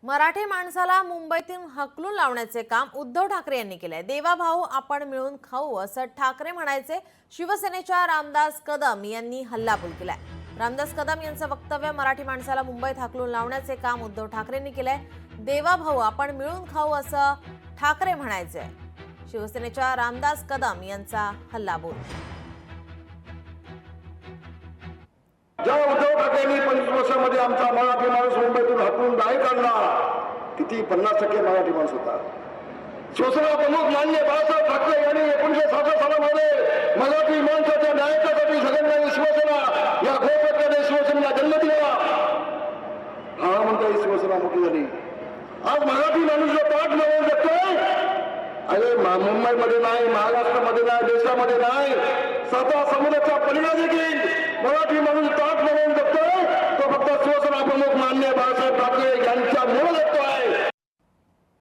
मराठी माणसाला मुंबईतून हकलून लावण्याचे काम उद्धव ठाकरे यांनी केले। देवा भाऊ आपण मिळून खाऊ असं ठाकरे म्हणायचे। शिवसेनेच्या रामदास कदम यांनी हल्लाबोल केलाय। रामदास कदम यांचं वक्तव्य मराठी माणसाला मुंबईत हकलून लावण्याचे काम उद्धव ठाकरेंनी केलंय। देवा भाऊ आपण मिळून खाऊ असं ठाकरे म्हणायचे। शिवसेनेच्या रामदास कदम यांचा हल्लाबोल। ज्या उद्धव ठाकरेंनी 25 वर्षामध्ये आमचा मराठी माणूस मुंबईतून हकलून बाहेर काढला, किती 50% मराठी माणूस होता। शिवसेना प्रमुख माननीय बाळासाहेब ठाकरे यांनी 1966 सालामध्ये मराठी माणसाच्या न्यायासाठी सगळ्यांनी शिवसेना या घोषणाने शिवसेनेला जन्म दिला। हा म्हणता शिवसेना मोठी झाली। आज मराठी माणूस जो पाठ मिळवून जगतोय, अरे मुंबईमध्ये नाही, महाराष्ट्रामध्ये नाही, देशामध्ये नाही, साता समुद्राच्या पलीकडे देखील मराठी माणूस ताट म्हणून जगतोय, तो फक्त शिवसेना प्रमुख माननीय बाळासाहेब ठाकरे यांच्यामुळे